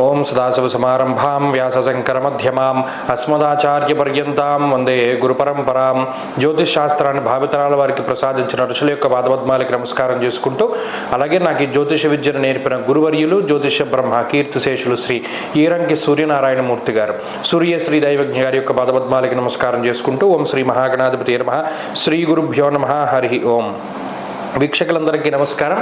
ఓం సదాశివసమారంభాం వ్యాసశంకరమధ్యమాం అస్మదాచార్యపర్యంతాం వందే గురుపరంపరాం. జ్యోతిష్ శాస్త్రాన్ని భావితరాల వారికి ప్రసాదించిన ఋషుల యొక్క పాదపద్మాలకి నమస్కారం చేసుకుంటూ, అలాగే నాకు ఈ జ్యోతిష విద్యను నేర్పిన గురువర్యులు జ్యోతిష బ్రహ్మ కీర్తిశేషులు శ్రీ ఈరంకి సూర్యనారాయణమూర్తి గారు, సూర్యశ్రీ దైవజ్ఞ గారి యొక్క పాదపద్మాలకి నమస్కారం చేసుకుంటూ, ఓం శ్రీ మహాగణాధిపతి నమః, శ్రీ గురుభ్యో నమః, హరి ఓం. వీక్షకులందరికీ నమస్కారం.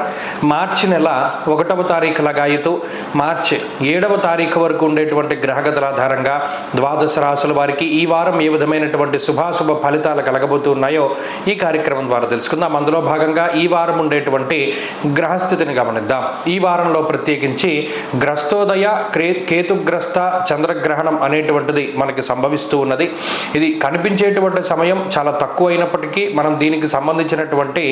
మార్చి నెల 1వ తారీఖు లగాయితూ మార్చి 7వ తారీఖు వరకు ఉండేటువంటి గ్రహగతుల ఆధారంగా ద్వాదశ రాశుల వారికి ఈ వారం ఏ విధమైనటువంటి శుభాశుభ ఫలితాలు కలగబోతున్నాయో ఈ కార్యక్రమం ద్వారా తెలుసుకుందాం. అందులో భాగంగా ఈ వారం ఉండేటువంటి గ్రహస్థితిని గమనిద్దాం. ఈ వారంలో ప్రత్యేకించి గ్రస్తోదయ కేతుగ్రస్త చంద్రగ్రహణం అనేటువంటిది మనకి సంభవిస్తూ ఉన్నది. ఇది కనిపించేటువంటి సమయం చాలా తక్కువ అయినప్పటికీ మనం దీనికి సంబంధించినటువంటి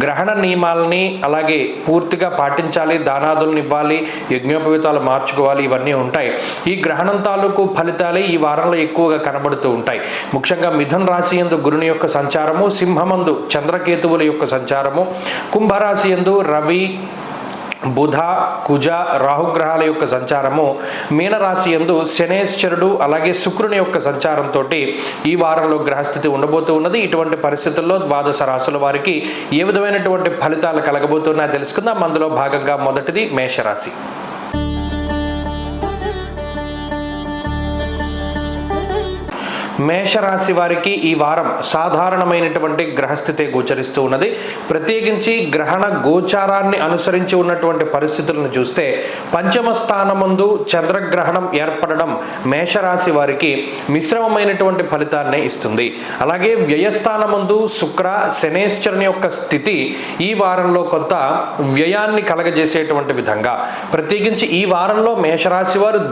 గ్రహణ నియమాలని అలాగే పూర్తిగా పాటించాలి, దానాదులను ఇవ్వాలి, యజ్ఞోపవీతాలు మార్చుకోవాలి, ఇవన్నీ ఉంటాయి. ఈ గ్రహణం తాలూకు ఫలితాలే ఈ వారంలో ఎక్కువగా కనబడుతూ ఉంటాయి. ముఖ్యంగా మిథున రాశి యందు గురుని యొక్క సంచారము, సింహమందు చంద్రకేతువుల యొక్క సంచారము, కుంభరాశి యందు రవి బుధ కుజ రాహుగ్రహాల యొక్క సంచారము, మీనరాశి యందు శనేశ్వరుడు అలాగే శుక్రుని యొక్క సంచారంతో ఈ వారంలో గ్రహస్థితి ఉండబోతూ ఉన్నది. ఇటువంటి పరిస్థితుల్లో ద్వాదశ రాశుల వారికి ఏ విధమైనటువంటి ఫలితాలు కలగబోతున్నాయో తెలుసుకుందాం. అందులో భాగంగా మొదటిది మేషరాశి. మేషరాశి వారికి ఈ వారం సాధారణమైనటువంటి గ్రహస్థితి గోచరిస్తూ ఉన్నది. ప్రత్యేకించి గ్రహణ గోచారాన్ని అనుసరించి ఉన్నటువంటి పరిస్థితులను చూస్తే పంచమ స్థానమందు చంద్రగ్రహణం ఏర్పడడం మేషరాశి వారికి మిశ్రమమైనటువంటి ఫలితాన్ని ఇస్తుంది. అలాగే వ్యయస్థానమందు శుక్ర శనేశ్వరుని యొక్క స్థితి ఈ వారంలో కొంత వ్యయాన్ని కలగజేసేటువంటి విధంగా, ప్రత్యేకించి ఈ వారంలో మేషరాశి వారు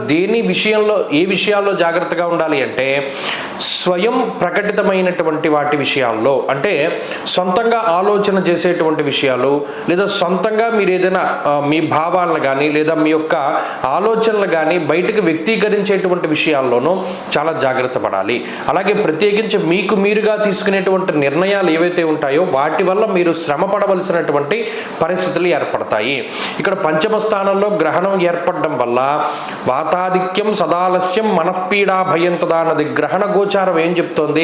ఏ విషయాల్లో జాగ్రత్తగా ఉండాలి అంటే స్వయం ప్రకటితమైనటువంటి వాటి విషయాల్లో, అంటే సొంతంగా ఆలోచన చేసేటువంటి విషయాలు లేదా సొంతంగా మీరు ఏదైనా మీ భావాలను కానీ లేదా మీ యొక్క ఆలోచనలు కానీ బయటకు వ్యక్తీకరించేటువంటి విషయాల్లోనూ చాలా జాగ్రత్త పడాలి. అలాగే ప్రత్యేకించి మీకు మీరుగా తీసుకునేటువంటి నిర్ణయాలు ఏవైతే ఉంటాయో వాటి వల్ల మీరు శ్రమ పడవలసినటువంటి పరిస్థితులు ఏర్పడతాయి. ఇక్కడ పంచమ స్థానంలో గ్రహణం ఏర్పడడం వల్ల వాతాధిక్యం సదాలస్యం మనఃపీడా భయంతదా అన్నది గ్రహణ గోచారం ఏం చెప్తోంది?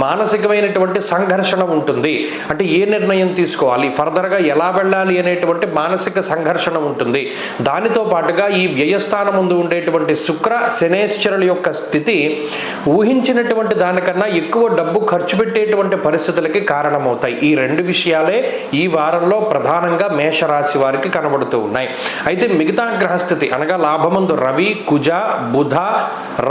మానసికమైనటువంటి సంఘర్షణ ఉంటుంది. అంటే ఏ నిర్ణయం తీసుకోవాలి, ఫర్దర్గా ఎలా వెళ్ళాలి అనేటువంటి మానసిక సంఘర్షణ ఉంటుంది. దానితో పాటుగా ఈ వ్యయస్థానం ముందు ఉండేటువంటి శుక్ర శనేశ్వరుల యొక్క స్థితి ఊహించినటువంటి దానికన్నా ఎక్కువ డబ్బు ఖర్చు పెట్టేటువంటి పరిస్థితులకి కారణమవుతాయి. ఈ రెండు విషయాలే ఈ వారంలో ప్రధానంగా మేషరాశి వారికి కనబడుతూ ఉన్నాయి. అయితే మిగతా గ్రహస్థితి అనగా లాభమందు రవి కుజ బుధ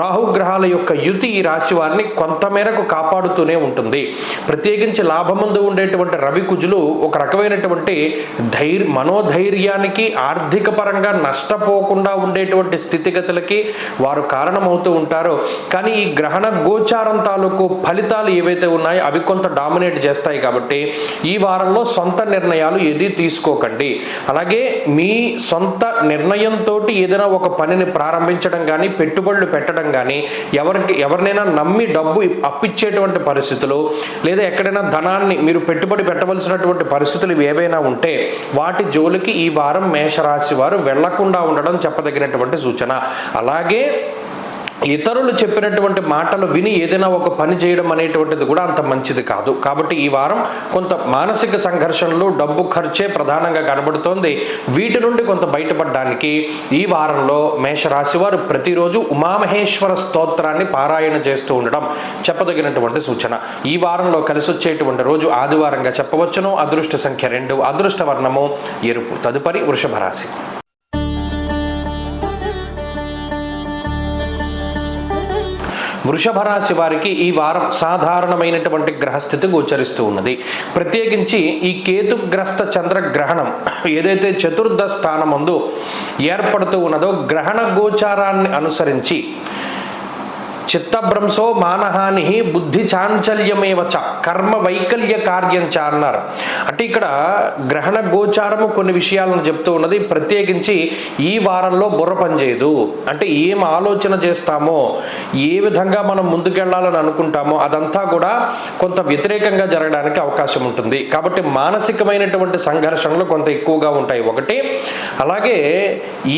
రాహుగ్రహాల యొక్క యుతి ఈ రాశి వారిని కొంతమేరకు కాపాడుతూనే ఉంటుంది. ప్రత్యేకించి లాభమందు ఉండేటువంటి రవి కుజులు ఒక రకమైనటువంటి మనోధైర్యానికి, ఆర్థిక పరంగా నష్టపోకుండా ఉండేటువంటి స్థితిగతులకి వారు కారణమవుతూ ఉంటారు. కానీ ఈ గ్రహణ గోచారం తాలూకు ఫలితాలు ఏవైతే ఉన్నాయో అవి కొంత డామినేట్ చేస్తాయి. కాబట్టి ఈ వారంలో సొంత నిర్ణయాలు ఏది తీసుకోకండి. అలాగే మీ సొంత నిర్ణయంతో ఏదైనా ఒక పనిని ప్రారంభించడం కానీ పెట్టుబడులు పెట్టడం కానీ ఎవరినైనా నమ్మి డబ్బు అప్పిచ్చేటువంటి పరిస్థితులు లేదా ఎక్కడైనా ధనాన్ని మీరు పెట్టుబడి పెట్టవలసినటువంటి పరిస్థితులు ఏవైనా ఉంటే వాటి జోలికి ఈ వారం మేషరాశి వారు వెళ్లకుండా ఉండడం చెప్పదగినటువంటి సూచన. అలాగే ఇతరులు చెప్పినటువంటి మాటలు విని ఏదైనా ఒక పని చేయడం అనేటువంటిది కూడా అంత మంచిది కాదు. కాబట్టి ఈ వారం కొంత మానసిక సంఘర్షణలు, డబ్బు ఖర్చే ప్రధానంగా కనబడుతోంది. వీటి నుండి కొంత బయటపడడానికి ఈ వారంలో మేషరాశి వారు ప్రతిరోజు ఉమామహేశ్వర స్తోత్రాన్ని పారాయణ చేస్తూ ఉండడం చెప్పదగినటువంటి సూచన. ఈ వారంలో కలిసి వచ్చేటువంటి రోజు ఆదివారంగా చెప్పవచ్చును. అదృష్ట సంఖ్య 2, అదృష్ట వర్ణము ఎరుపు. తదుపరి వృషభ రాశి. వృషభ రాశి వారికి ఈ వారం సాధారణమైనటువంటి గ్రహస్థితి గోచరిస్తూ ఉన్నది. ప్రత్యేకించి ఈ కేతుగ్రస్త చంద్రగ్రహణం ఏదైతే చతుర్థ స్థానమందు ఏర్పడుతూ ఉన్నదో గ్రహణ గోచారాన్ని అనుసరించి చిత్తభ్రంశో మానహాని బుద్ధి చాంచల్యమేవచ కర్మ వైకల్య కార్యంచ అన్నారు. అంటే ఇక్కడ గ్రహణ గోచారము కొన్ని విషయాలను చెప్తూ ఉన్నది. ప్రత్యేకించి ఈ వారంలో బుర్ర పనిచేయదు, అంటే ఏం ఆలోచన చేస్తామో, ఏ విధంగా మనం ముందుకెళ్లాలని అనుకుంటామో అదంతా కూడా కొంత వ్యతిరేకంగా జరగడానికి అవకాశం ఉంటుంది. కాబట్టి మానసికమైనటువంటి సంఘర్షణలు కొంత ఎక్కువగా ఉంటాయి ఒకటి. అలాగే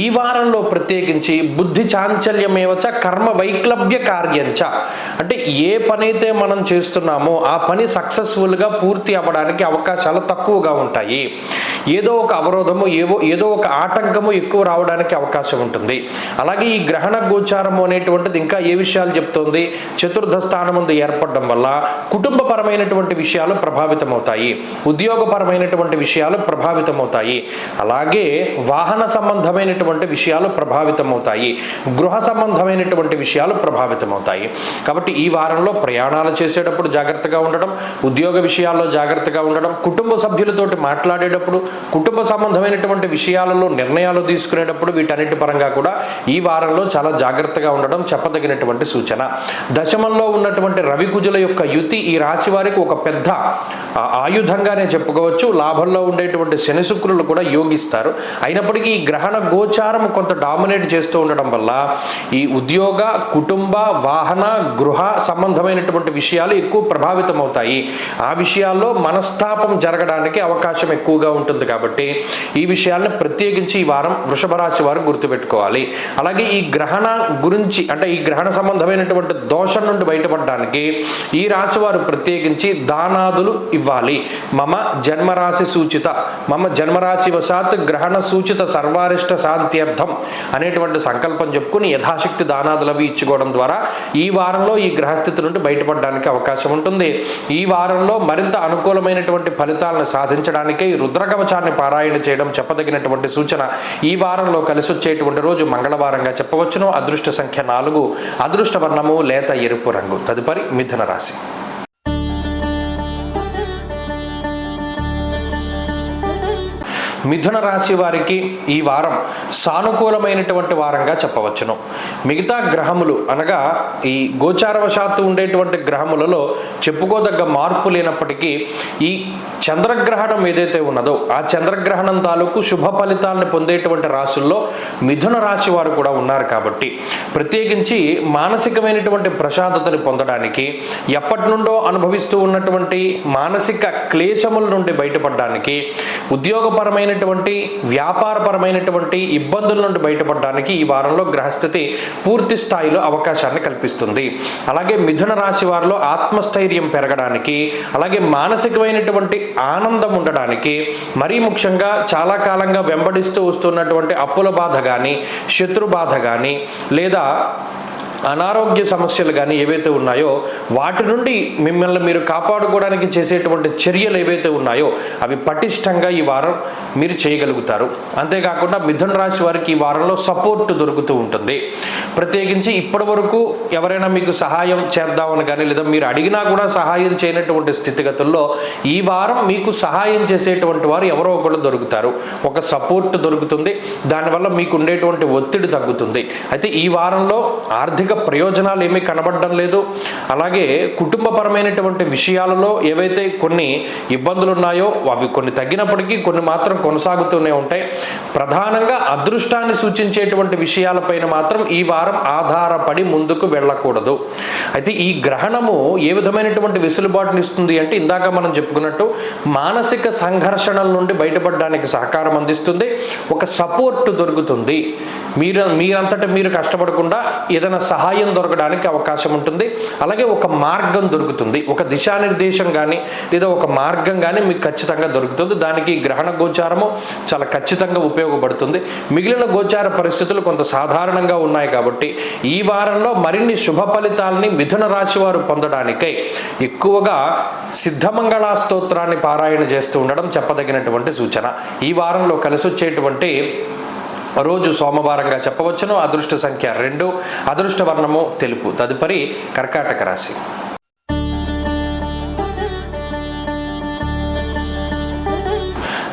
ఈ వారంలో ప్రత్యేకించి బుద్ధి చాంచల్యమేవచ కర్మ వైక్లభ్య కార్యంచ, అంటే ఏ పనైతే మనం చేస్తున్నామో ఆ పని సక్సెస్ఫుల్గా పూర్తి అవ్వడానికి అవకాశాలు తక్కువగా ఉంటాయి. ఏదో ఒక అవరోధము, ఏదో ఒక ఆటంకము ఎక్కువ రావడానికి అవకాశం ఉంటుంది. అలాగే ఈ గ్రహణ గోచారము అనేటువంటిది ఇంకా ఏ విషయాలు చెప్తోంది, చతుర్థ స్థానం ముందు ఏర్పడడం వల్ల కుటుంబపరమైనటువంటి విషయాలు ప్రభావితమవుతాయి, ఉద్యోగపరమైనటువంటి విషయాలు ప్రభావితమవుతాయి, అలాగే వాహన సంబంధమైనటువంటి విషయాలు ప్రభావితమవుతాయి, గృహ సంబంధమైనటువంటి విషయాలు ప్రభావితమవుతాయి. కాబట్టి ఈ వారంలో ప్రయాణాలు చేసేటప్పుడు జాగ్రత్తగా ఉండడం, ఉద్యోగ విషయాల్లో జాగ్రత్తగా ఉండడం, కుటుంబ సభ్యులతోటి మాట్లాడేటప్పుడు, కుటుంబ సంబంధమైనటువంటి విషయాలలో నిర్ణయాలు తీసుకునేటప్పుడు వీటన్నిటి పరంగా కూడా ఈ వారంలో చాలా జాగ్రత్తగా ఉండడం చెప్పదగినటువంటి సూచన. దశమంలో ఉన్నటువంటి రవి కుజుల యొక్క యుతి ఈ రాశి వారికి ఒక పెద్ద ఆయుధంగానే చెప్పుకోవచ్చు. లాభంలో ఉండేటువంటి శని శుక్రులు కూడా యోగిస్తారు. అయినప్పటికీ ఈ గ్రహణ గోచారం కొంత డామినేట్ చేస్తూ ఉండడం వల్ల ఈ ఉద్యోగ, కుటుంబ, వాహన, గృహ సంబంధమైనటువంటి విషయాలు ఎక్కువ ప్రభావితం అవుతాయి. ఆ విషయాల్లో మనస్తాపం జరగడానికి అవకాశం ఎక్కువగా ఉంటుంది. కాబట్టి ఈ విషయాలను ప్రత్యేకించి ఈ వారం వృషభ రాశి వారు గుర్తుపెట్టుకోవాలి. అలాగే ఈ గ్రహణ గురించి, అంటే ఈ గ్రహణ సంబంధమైనటువంటి దోషం నుండి బయటపడడానికి ఈ రాశి వారు ప్రత్యేకించి దానాదులు ఇవ్వాలి. మమ జన్మరాశి సూచిత, మమ జన్మరాశి వశాత్ గ్రహణ సూచిత సర్వారిష్ట శాంత్యర్థం అనేటువంటి సంకల్పం చెప్పుకుని యథాశక్తి దానాదులు అవి ఇచ్చుకోవడం ద్వారా ఈ వారంలో ఈ గ్రహస్థితి నుండి బయటపడడానికి అవకాశం ఉంటుంది. ఈ వారంలో మరింత అనుకూలమైనటువంటి ఫలితాలను సాధించడానికే ఈ రుద్రకవచాన్ని పారాయణ చేయడం చెప్పదగినటువంటి సూచన. ఈ వారంలో కలిసి వచ్చేటువంటి రోజు మంగళవారంగా చెప్పవచ్చును. అదృష్ట సంఖ్య 4, అదృష్ట వర్ణము లేత ఎరుపు రంగు. తదుపరి మిథున రాశి. మిథున రాశి వారికి ఈ వారం సానుకూలమైనటువంటి వారంగా చెప్పవచ్చును. మిగతా గ్రహములు అనగా ఈ గోచారవశాత్తు ఉండేటువంటి గ్రహములలో చెప్పుకోదగ్గ మార్పు లేనప్పటికీ ఈ చంద్రగ్రహణం ఏదైతే ఉన్నదో ఆ చంద్రగ్రహణం తాలూకు శుభ ఫలితాలను పొందేటువంటి రాశుల్లో మిథున రాశి వారు కూడా ఉన్నారు. కాబట్టి ప్రత్యేకించి మానసికమైనటువంటి ప్రశాంతతని పొందడానికి, ఎప్పటి నుండో అనుభవిస్తూ ఉన్నటువంటి మానసిక క్లేశముల నుండి బయటపడడానికి, ఉద్యోగపరమైన వ్యాపారపరమైనటువంటి ఇబ్బందుల నుండి బయటపడడానికి ఈ వారంలో గ్రహస్థితి పూర్తి స్థాయిలో అవకాశాన్ని కల్పిస్తుంది. అలాగే మిథున రాశి వారిలో ఆత్మస్థైర్యం పెరగడానికి, అలాగే మానసికమైనటువంటి ఆనందం ఉండడానికి, మరీ ముఖ్యంగా చాలా కాలంగా వెంబడిస్తూ వస్తున్నటువంటి అప్పుల బాధ కానీ, శత్రు బాధ కానీ, లేదా అనారోగ్య సమస్యలు కానీ ఏవైతే ఉన్నాయో వాటి నుండి మిమ్మల్ని మీరు కాపాడుకోవడానికి చేసేటువంటి చర్యలు ఏవైతే ఉన్నాయో అవి పటిష్టంగా ఈ వారం మీరు చేయగలుగుతారు. అంతేకాకుండా మిథున రాశి వారికి ఈ వారంలో సపోర్ట్ దొరుకుతూ ఉంటుంది. ప్రత్యేకించి ఇప్పటి వరకు ఎవరైనా మీకు సహాయం చేద్దామని కానీ, లేదా మీరు అడిగినా కూడా సహాయం చేయనటువంటి స్థితిగతుల్లో ఈ వారం మీకు సహాయం చేసేటువంటి వారు ఎవరో ఒకళ్ళు దొరుకుతారు. ఒక సపోర్ట్ దొరుకుతుంది. దానివల్ల మీకు ఉండేటువంటి ఒత్తిడి తగ్గుతుంది. అయితే ఈ వారంలో ఆర్థిక ప్రయోజనాలు ఏమీ కనబడడం లేదు. అలాగే కుటుంబపరమైనటువంటి విషయాలలో ఏవైతే కొన్ని ఇబ్బందులు ఉన్నాయో అవి కొన్ని తగ్గినప్పటికీ కొన్ని మాత్రం కొనసాగుతూనే ఉంటాయి. ప్రధానంగా అదృష్టాన్ని సూచించేటువంటి విషయాలపైన మాత్రం ఈ వారం ఆధారపడి ముందుకు వెళ్ళకూడదు. అయితే ఈ గ్రహణము ఏ విధమైనటువంటి వెసులుబాటుని ఇస్తుంది అంటే, ఇందాక మనం చెప్పుకున్నట్టు మానసిక సంఘర్షణల నుండి బయటపడడానికి సహకారం అందిస్తుంది. ఒక సపోర్ట్ దొరుకుతుంది. మీరంతటా మీరు కష్టపడకుండా ఏదైనా సహాయం దొరకడానికి అవకాశం ఉంటుంది. అలాగే ఒక మార్గం దొరుకుతుంది. ఒక దిశానిర్దేశం కానీ లేదా ఒక మార్గం కానీ మీకు ఖచ్చితంగా దొరుకుతుంది. దానికి గ్రహణ గోచారము చాలా ఖచ్చితంగా ఉపయోగపడుతుంది. మిగిలిన గోచార పరిస్థితులు కొంత సాధారణంగా ఉన్నాయి. కాబట్టి ఈ వారంలో మరిన్ని శుభ ఫలితాలని మిథున రాశి వారు పొందడానికై ఎక్కువగా సిద్ధమంగళ స్తోత్రాన్ని పారాయణ చేస్తూ ఉండడం చెప్పదగినటువంటి సూచన. ఈ వారంలో కలిసి వచ్చేటువంటి రోజు సోమవారంగా చెప్పవచ్చును. అదృష్ట సంఖ్య 2, అదృష్ట వర్ణము తెలుపు. తదుపరి కర్కాటక రాశి.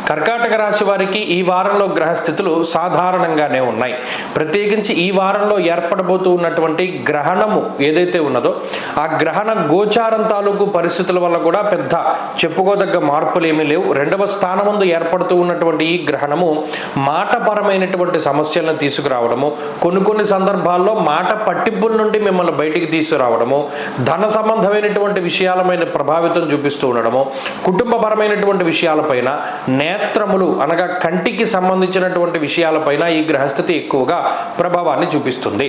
కర్కాటక రాశి వారికి ఈ వారంలో గ్రహస్థితులు సాధారణంగానే ఉన్నాయి. ప్రత్యేకించి ఈ వారంలో ఏర్పడబోతూ ఉన్నటువంటి గ్రహణము ఏదైతే ఉన్నదో ఆ గ్రహణ గోచారం తాలూకు పరిస్థితుల వల్ల కూడా పెద్ద చెప్పుకోదగ్గ మార్పులు ఏమీ లేవు. 2వ స్థానమందు ఏర్పడుతూ ఉన్నటువంటి ఈ గ్రహణము మాటపరమైనటువంటి సమస్యలను తీసుకురావడము, కొన్ని సందర్భాల్లో మాట పట్టింపుల నుండి మిమ్మల్ని బయటికి తీసుకురావడము, ధన సంబంధమైనటువంటి విషయాలపైన ప్రభావితం చూపిస్తూ ఉండడము, కుటుంబపరమైనటువంటి విషయాలపైన, నేత్రములు అనగా కంటికి సంబంధించినటువంటి విషయాలపైన ఈ గ్రహస్థితి ఎక్కువగా ప్రభావాన్ని చూపిస్తుంది.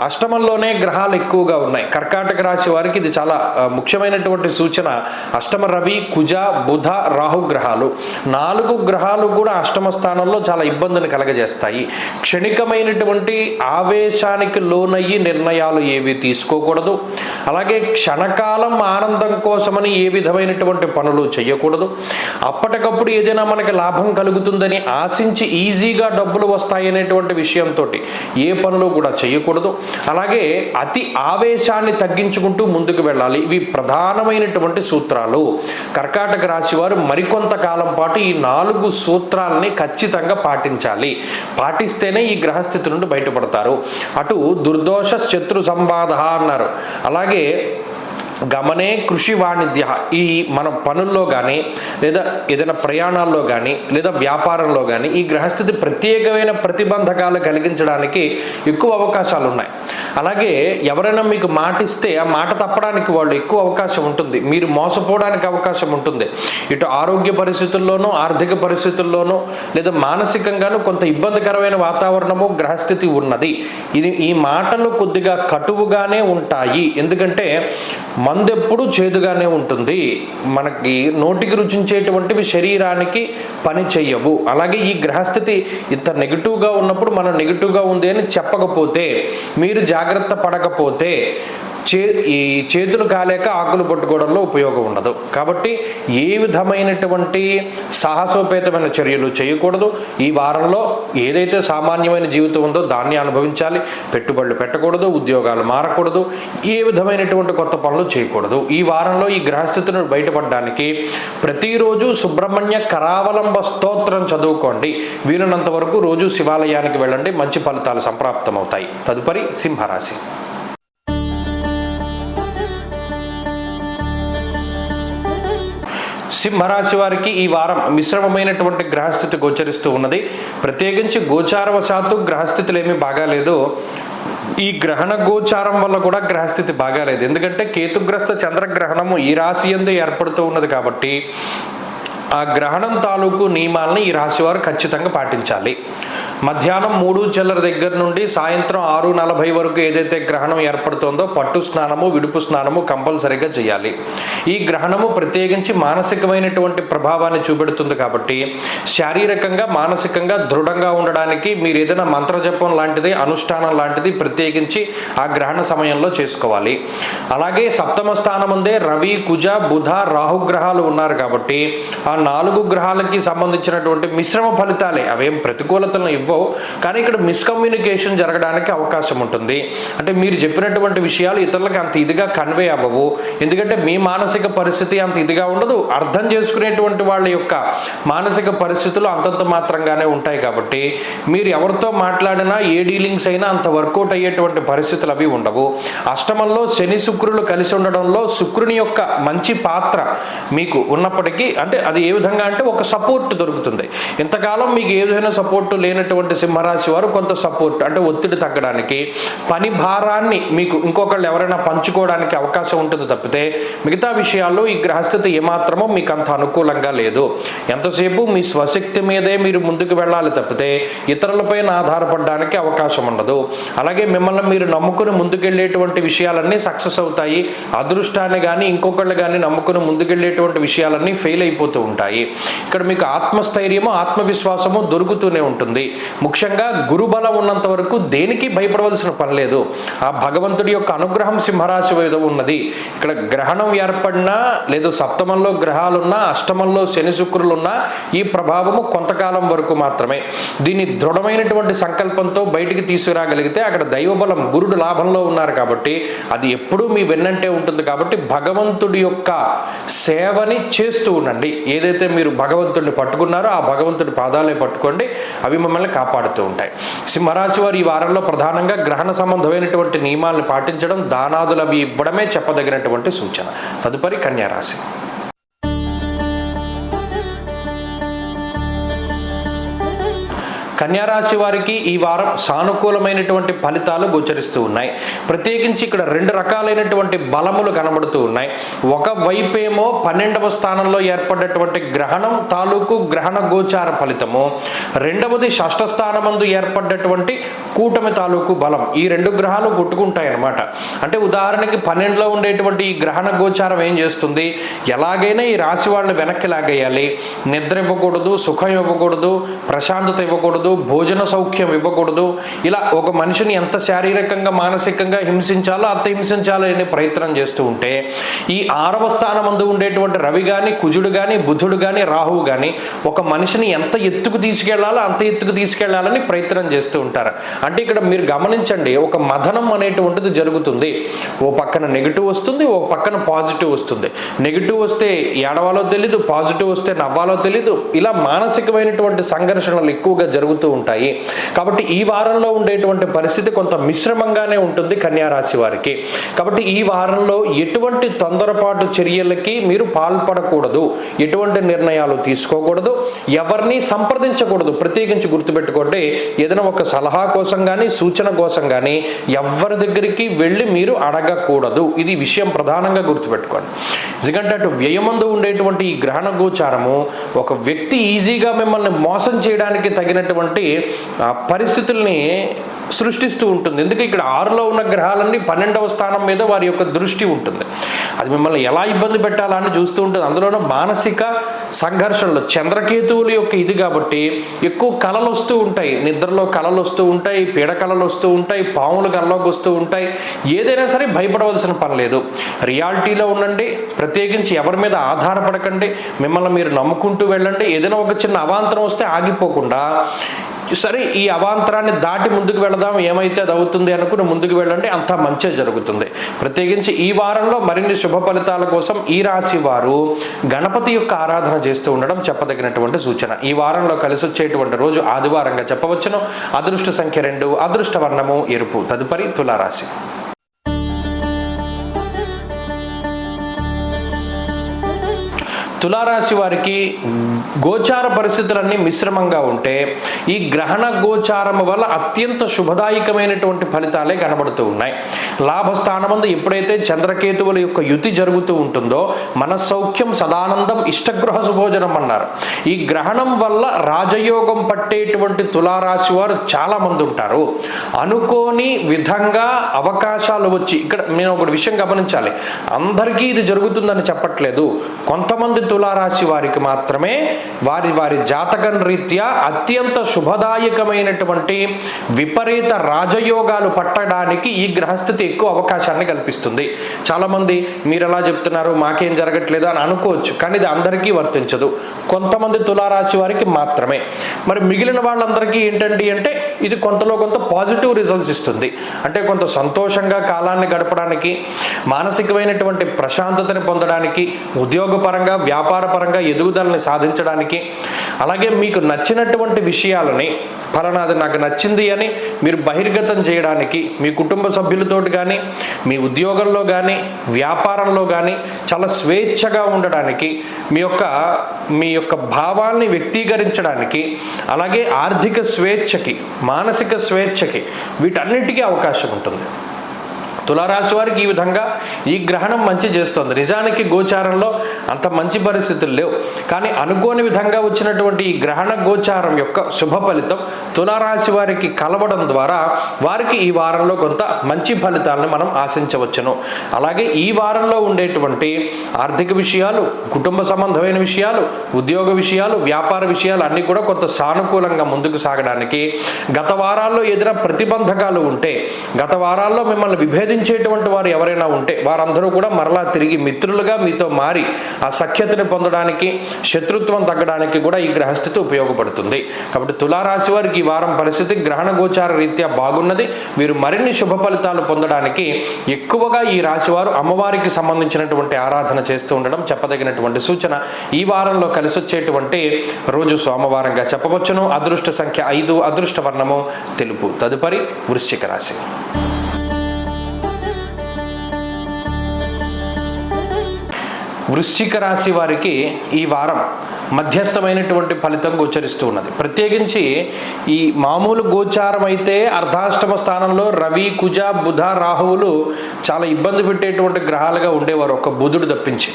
అష్టమంలోనే గ్రహాలు ఎక్కువగా ఉన్నాయి. కర్కాటక రాశి వారికి ఇది చాలా ముఖ్యమైనటువంటి సూచన. అష్టమ రవి, కుజ, బుధ, రాహు గ్రహాలు 4 గ్రహాలు కూడా అష్టమ స్థానంలో చాలా ఇబ్బందిని కలగజేస్తాయి. క్షణికమైనటువంటి ఆవేశానికి లోనయ్యి నిర్ణయాలు ఏవి తీసుకోకూడదు. అలాగే క్షణకాలం ఆనందం కోసమని ఏ విధమైనటువంటి పనులు చేయకూడదు. అప్పటికప్పుడు ఏదైనా మనకి లాభం కలుగుతుందని ఆశించి ఈజీగా డబ్బులు వస్తాయనేటువంటి విషయంతో ఏ పనులు కూడా చేయకూడదు. అలాగే అతి ఆవేశాన్ని తగ్గించుకుంటూ ముందుకు వెళ్ళాలి. ఇవి ప్రధానమైనటువంటి సూత్రాలు. కర్కాటక రాశి వారు మరికొంత కాలం పాటు ఈ 4 సూత్రాలని ఖచ్చితంగా పాటించాలి. పాటిస్తేనే ఈ గ్రహస్థితి నుండి బయటపడతారు. అటు దుర్దోష శత్రు సంవాద అన్నారు. అలాగే గమనే కృషి వాణిజ్య, ఈ మన పనుల్లో కానీ లేదా ఏదైనా ప్రయాణాల్లో కానీ లేదా వ్యాపారంలో కానీ ఈ గ్రహస్థితి ప్రత్యేకమైన ప్రతిబంధకాలు కలిగించడానికి ఎక్కువ అవకాశాలు ఉన్నాయి. అలాగే ఎవరైనా మీకు మాటిస్తే ఆ మాట తప్పడానికి వాళ్ళు ఎక్కువ అవకాశం ఉంటుంది. మీరు మోసపోవడానికి అవకాశం ఉంటుంది. ఇటు ఆరోగ్య పరిస్థితుల్లోనూ ఆర్థిక పరిస్థితుల్లోనూ లేదా మానసికంగానూ కొంత ఇబ్బందికరమైన వాతావరణము గ్రహస్థితి ఉన్నది. ఈ మాటలు కొద్దిగా కటువుగానే ఉంటాయి. ఎందుకంటే మందెప్పుడు చేదుగానే ఉంటుంది. మనకి నోటికి రుచించేటువంటివి శరీరానికి పని చెయ్యవు. అలాగే ఈ గ్రహస్థితి ఇంత నెగిటివ్గా ఉన్నప్పుడు మనం నెగిటివ్గా ఉంది అని చెప్పకపోతే, మీరు జాగ్రత్త పడకపోతే ఈ చేతులు కాలేక ఆకులు పట్టుకోవడంలో ఉపయోగం ఉండదు. కాబట్టి ఏ విధమైనటువంటి సాహసోపేతమైన చర్యలు చేయకూడదు. ఈ వారంలో ఏదైతే సామాన్యమైన జీవితం ఉందో దాన్ని అనుభవించాలి. పెట్టుబడులు పెట్టకూడదు, ఉద్యోగాలు మారకూడదు, ఏ విధమైనటువంటి కొత్త పనులు చేయకూడదు. ఈ వారంలో ఈ గ్రహస్థితిని బయటపడడానికి ప్రతిరోజు సుబ్రహ్మణ్య కరావలంబ స్తోత్రం చదువుకోండి. వీలైనంత వరకు రోజు శివాలయానికి వెళ్ళండి. మంచి ఫలితాలు సంప్రాప్తమవుతాయి. తదుపరి సింహరాశి. సింహరాశి వారికి ఈ వారం మిశ్రమమైనటువంటి గ్రహస్థితి గోచరిస్తూ ఉన్నది. ప్రత్యేకించి గోచారవశాత్తు గ్రహస్థితులు ఏమీ బాగాలేదు. ఈ గ్రహణ గోచారం వల్ల కూడా గ్రహస్థితి బాగాలేదు. ఎందుకంటే కేతుగ్రస్త చంద్రగ్రహణము ఈ రాశి యందు ఏర్పడుతూ ఉన్నది. కాబట్టి ఆ గ్రహణం తాలూకు నియమాలని ఈ రాశి వారు ఖచ్చితంగా పాటించాలి. మధ్యాహ్నం 3 దగ్గర నుండి సాయంత్రం 6:40 వరకు ఏదైతే గ్రహణం ఏర్పడుతుందో పట్టు స్నానము, విడుపు స్నానము కంపల్సరీగా చేయాలి. ఈ గ్రహణము ప్రత్యేకించి మానసికమైనటువంటి ప్రభావాన్ని చూపెడుతుంది. కాబట్టి శారీరకంగా మానసికంగా దృఢంగా ఉండడానికి మీరు ఏదైనా మంత్రజపం లాంటిది, అనుష్ఠానం లాంటిది ప్రత్యేకించి ఆ గ్రహణ సమయంలో చేసుకోవాలి. అలాగే సప్తమ స్థానం ఉందే రవి, కుజ, బుధ, రాహు గ్రహాలు ఉన్నారు. కాబట్టి ఆ 4 గ్రహాలకి సంబంధించినటువంటి మిశ్రమ ఫలితాలే, అవేం ప్రతికూలతలను ఇవ్వవు. కానీ ఇక్కడ మిస్కమ్యూనికేషన్ జరగడానికి అవకాశం ఉంటుంది. అంటే మీరు చెప్పినటువంటి విషయాలు ఇతరులకు అంత ఇదిగా కన్వే అవ్వవు. ఎందుకంటే మీ మానసిక పరిస్థితి అంత ఇదిగా ఉండదు. అర్థం చేసుకునేటువంటి వాళ్ళ యొక్క మానసిక పరిస్థితులు అంతంత మాత్రంగానే ఉంటాయి. కాబట్టి మీరు ఎవరితో మాట్లాడినా ఏ డీలింగ్స్ అయినా అంత వర్కౌట్ అయ్యేటువంటి పరిస్థితులు అవి ఉండవు. అష్టమంలో శని శుక్రులు కలిసి ఉండడంలో శుక్రుని యొక్క మంచి పాత్ర మీకు ఉన్నప్పటికీ, అంటే అది ఏ విధంగా అంటే ఒక సపోర్ట్ దొరుకుతుంది. ఇంతకాలం మీకు ఏదైనా సపోర్ట్ లేనటువంటి సింహరాశి వారు కొంత సపోర్ట్, అంటే ఒత్తిడి తగ్గడానికి, పని భారాన్ని మీకు ఇంకొకళ్ళు ఎవరైనా పంచుకోవడానికి అవకాశం ఉంటుంది. తప్పితే మిగతా విషయాల్లో ఈ గ్రహస్థితి ఏమాత్రమో మీకు అంత అనుకూలంగా లేదు. ఎంతసేపు మీ స్వశక్తి మీదే మీరు ముందుకు వెళ్ళాలి తప్పితే ఇతరులపైన ఆధారపడడానికి అవకాశం ఉండదు. అలాగే మిమ్మల్ని మీరు నమ్ముకుని ముందుకెళ్ళేటువంటి విషయాలన్నీ సక్సెస్ అవుతాయి. అదృష్టాన్ని కానీ ఇంకొకళ్ళు కానీ నమ్ముకుని ముందుకెళ్ళేటువంటి విషయాలన్నీ ఫెయిల్ అయిపోతూ ఉంటాయి. ఇక్కడ మీకు ఆత్మస్థైర్యము, ఆత్మవిశ్వాసము దొరుకుతూనే ఉంటుంది. ముఖ్యంగా గురుబలం ఉన్నంత వరకు దేనికి భయపడవలసిన పని లేదు. ఆ భగవంతుడి యొక్క అనుగ్రహం సింహరాశి మీద ఉన్నది. ఇక్కడ గ్రహణం ఏర్పడినా లేదు, సప్తమంలో గ్రహాలున్నా, అష్టమంలో శని శుక్రులున్నా ఈ ప్రభావము కొంతకాలం వరకు మాత్రమే. దీన్ని దృఢమైనటువంటి సంకల్పంతో బయటికి తీసుకురాగలిగితే అక్కడ దైవబలం, గురుడు లాభంలో ఉన్నారు కాబట్టి అది ఎప్పుడూ మీ వెన్నంటే ఉంటుంది. కాబట్టి భగవంతుడి యొక్క సేవని చేస్తూ ఉండండి. ఏదైతే మీరు భగవంతుడిని పట్టుకున్నారో ఆ భగవంతుడి పాదాలే పట్టుకోండి, అవి మిమ్మల్ని కాపాడుతూ ఉంటాయి. సింహరాశి వారు ఈ వారంలో ప్రధానంగా గ్రహణ సంబంధమైనటువంటి నియమాలను పాటించడం, దానాదులు అవి ఇవ్వడమే చెప్పదగినటువంటి సూచన. తదుపరి కన్యారాశి. కన్యారాశి వారికి ఈ వారం సానుకూలమైనటువంటి ఫలితాలు గోచరిస్తూ ఉన్నాయి. ప్రత్యేకించి ఇక్కడ 2 రకాలైనటువంటి బలములు కనబడుతూ ఉన్నాయి. ఒకవైపేమో 12వ స్థానంలో ఏర్పడ్డటువంటి గ్రహణం తాలూకు గ్రహణ గోచార ఫలితము, రెండవది షష్ఠ స్థానమందు ఏర్పడ్డటువంటి కూటమి తాలూకు బలం. ఈ 2 గ్రహాలు కొట్టుకుంటాయి అన్నమాట. అంటే ఉదాహరణకి 12లో ఉండేటువంటి ఈ గ్రహణ గోచారం ఏం చేస్తుంది, ఎలాగైనా ఈ రాశి వాళ్ళని వెనక్కి లాగేయాలి, నిద్ర ఇవ్వకూడదు, సుఖం ఇవ్వకూడదు, ప్రశాంతత ఇవ్వకూడదు, భోజన సౌఖ్యం ఇవ్వకూడదు, ఇలా ఒక మనిషిని ఎంత శారీరకంగా మానసికంగా హింసించాలో అంత హింసించాలో అనే ప్రయత్నం చేస్తూ ఉంటే, ఈ 6వ స్థానమందు ఉండేటువంటి రవి కానీ, కుజుడు కానీ, బుధుడు కానీ, రాహువు కానీ ఒక మనిషిని ఎంత ఎత్తుకు తీసుకెళ్లాలో అంత ఎత్తుకు తీసుకెళ్లాలని ప్రయత్నం చేస్తూ ఉంటారు. అంటే ఇక్కడ మీరు గమనించండి, ఒక మదనం అనేటువంటిది జరుగుతుంది. ఓ పక్కన నెగిటివ్ వస్తుంది, ఓ పక్కన పాజిటివ్ వస్తుంది. నెగిటివ్ వస్తే ఏడవాలో తెలీదు, పాజిటివ్ వస్తే నవ్వాలో తెలీదు. ఇలా మానసికమైనటువంటి సంఘర్షణలు ఎక్కువగా జరుగుతూ ఉంటాయి. కాబట్టి ఈ వారంలో ఉండేటువంటి పరిస్థితి కొంత మిశ్రమంగానే ఉంటుంది కన్యారాశి వారికి. కాబట్టి ఈ వారంలో ఎటువంటి తొందరపాటు చర్యలకి మీరు పాల్పడకూడదు, ఎటువంటి నిర్ణయాలు తీసుకోకూడదు, ఎవరిని సంప్రదించకూడదు. ప్రత్యేకించి గుర్తుపెట్టుకోండి, ఏదైనా ఒక సలహా కోసం కానీ సూచన కోసం కానీ ఎవరి దగ్గరికి వెళ్ళి మీరు అడగకూడదు. ఇది విషయం ప్రధానంగా గుర్తుపెట్టుకోండి. ఎందుకంటే అటు వ్యయమందు ఉండేటువంటి ఈ గ్రహణ గోచారము ఒక వ్యక్తి ఈజీగా మిమ్మల్ని మోసం చేయడానికి తగినటువంటి పరిస్థితుల్ని సృష్టిస్తూ ఉంటుంది. ఎందుకంటే ఇక్కడ 6లో ఉన్న గ్రహాలన్నీ 12వ స్థానం మీద వారి యొక్క దృష్టి ఉంటుంది. అది మిమ్మల్ని ఎలా ఇబ్బంది పెట్టాలని చూస్తూ ఉంటుంది. అందులోనూ మానసిక సంఘర్షణలు, చంద్రకేతువుల యొక్క ఇది కాబట్టి ఎక్కువ కళలు వస్తూ ఉంటాయి, నిద్రలో కళలు వస్తూ ఉంటాయి, పీడకళలు వస్తూ ఉంటాయి, పాములు కళ్ళలోకి వస్తూ ఉంటాయి. ఏదైనా సరే భయపడవలసిన పని లేదు, రియాలిటీలో ఉండండి. ప్రత్యేకించి ఎవరి మీద ఆధారపడకండి, మిమ్మల్ని మీరు నమ్ముకుంటూ వెళ్ళండి. ఏదైనా ఒక చిన్న అవాంతరం వస్తే ఆగిపోకుండా సరే ఈ అవాంతరాన్ని దాటి ముందుకు వెళదాం, ఏమైతే అది అవుతుంది అనుకుని ముందుకు వెళ్ళండి, అంతా మంచి జరుగుతుంది. ప్రత్యేకించి ఈ వారంలో మరిన్ని శుభ ఫలితాల కోసం ఈ రాశి వారు గణపతి యొక్క ఆరాధన చేస్తూ ఉండడం చెప్పదగినటువంటి సూచన. ఈ వారంలో కలిసి వచ్చేటువంటి రోజు ఆదివారంగా చెప్పవచ్చును. అదృష్ట సంఖ్య 2, అదృష్ట వర్ణము ఎరుపు. తదుపరి తులారాశి. తులారాశి వారికి గోచార పరిస్థితులన్నీ మిశ్రమంగా ఉంటే ఈ గ్రహణ గోచారము వల్ల అత్యంత శుభదాయకమైనటువంటి ఫలితాలే కనబడుతూ ఉన్నాయి. లాభస్థానమందు ఎప్పుడైతే చంద్రకేతువుల యొక్క యుతి జరుగుతూ ఉంటుందో మనస్సౌఖ్యం సదానందం ఇష్టగృహ సుభోజనం అన్నారు. ఈ గ్రహణం వల్ల రాజయోగం పట్టేటువంటి తులారాశి వారు చాలా మంది ఉంటారు. అనుకోని విధంగా అవకాశాలు వచ్చి, ఇక్కడ నేను ఒక విషయం గమనించాలి, అందరికీ ఇది జరుగుతుందని చెప్పట్లేదు. కొంతమంది తులారాశి వారికి మాత్రమే వారి జాతకం రీత్యా అత్యంత శుభదాయకమైనటువంటి విపరీత రాజయోగాలు పట్టడానికి ఈ గ్రహస్థితి ఎక్కువ అవకాశాన్ని కల్పిస్తుంది. చాలామంది మీరు ఎలా చెప్తున్నారు, మాకేం జరగట్లేదు అని అనుకోవచ్చు, కానీ ఇది అందరికీ వర్తించదు, కొంతమంది తులారాశి వారికి మాత్రమే. మరి మిగిలిన వాళ్ళందరికీ ఏంటండి అంటే ఇది కొంతలో కొంత పాజిటివ్ రిజల్ట్స్ ఇస్తుంది. అంటే కొంత సంతోషంగా కాలాన్ని గడపడానికి, మానసికమైనటువంటి ప్రశాంతతని పొందడానికి, ఉద్యోగపరంగా వ్యాపారపరంగా ఎదుగుదలని సాధించడానికి, అలాగే మీకు నచ్చినటువంటి విషయాలని ఫలానాది నాకు నచ్చింది అని మీరు బహిర్గతం చేయడానికి, మీ కుటుంబ సభ్యులతోటి కానీ మీ ఉద్యోగంలో కానీ వ్యాపారంలో కానీ చాలా స్వేచ్ఛగా ఉండడానికి, మీ యొక్క భావాల్ని వ్యక్తీకరించడానికి, అలాగే ఆర్థిక స్వేచ్ఛకి, మానసిక స్వేచ్ఛకి, వీటన్నిటికీ అవకాశం ఉంటుంది. తులారాశి వారికి ఈ విధంగా ఈ గ్రహణం మంచి చేస్తుంది. నిజానికి గోచారంలో అంత మంచి పరిస్థితులు లేవు, కానీ అనుకోని విధంగా వచ్చినటువంటి ఈ గ్రహణ గోచారం యొక్క శుభ ఫలితం తులారాశి వారికి కలవడం ద్వారా వారికి ఈ వారంలో కొంత మంచి ఫలితాలను మనం ఆశించవచ్చును. అలాగే ఈ వారంలో ఉండేటువంటి ఆర్థిక విషయాలు, కుటుంబ సంబంధమైన విషయాలు, ఉద్యోగ విషయాలు, వ్యాపార విషయాలు అన్నీ కూడా కొంత సానుకూలంగా ముందుకు సాగడానికి, గత వారాల్లో ఏదైనా ప్రతిబంధకాలు ఉంటే, గత వారాల్లో మిమ్మల్ని విభేదించేటువంటి వారు ఎవరైనా ఉంటే వారందరూ కూడా మరలా తిరిగి మిత్రులుగా మీతో మారి ఆ సఖ్యతని పొందడానికి, శత్రుత్వం తగ్గడానికి కూడా ఈ గ్రహస్థితి ఉపయోగపడుతుంది. కాబట్టి తులారాశి వారికి ఈ వారం పరిస్థితి గ్రహణ గోచార రీత్యా బాగున్నది. వీరు మరిన్ని శుభ ఫలితాలు పొందడానికి ఎక్కువగా ఈ రాశి వారు అమ్మవారికి సంబంధించినటువంటి ఆరాధన చేస్తూ ఉండడం చెప్పదగినటువంటి సూచన. ఈ వారంలో కలిసి వచ్చేటువంటి రోజు సోమవారంగా చెప్పవచ్చును. అదృష్ట సంఖ్య 5, అదృష్ట వర్ణము తెలుపు. తదుపరి వృశ్చిక రాశి. వృశ్చిక రాశి వారికి ఈ వారం మధ్యస్థమైనటువంటి ఫలితం గోచరిస్తూ ఉన్నది. ప్రత్యేకించి ఈ మామూలు గోచారం అయితే అర్ధాష్టమ స్థానంలో రవి, కుజ, బుధ, రాహువులు చాలా ఇబ్బంది పెట్టేటువంటి గ్రహాలుగా ఉండేవారు, ఒక బుధుడు తప్పించి.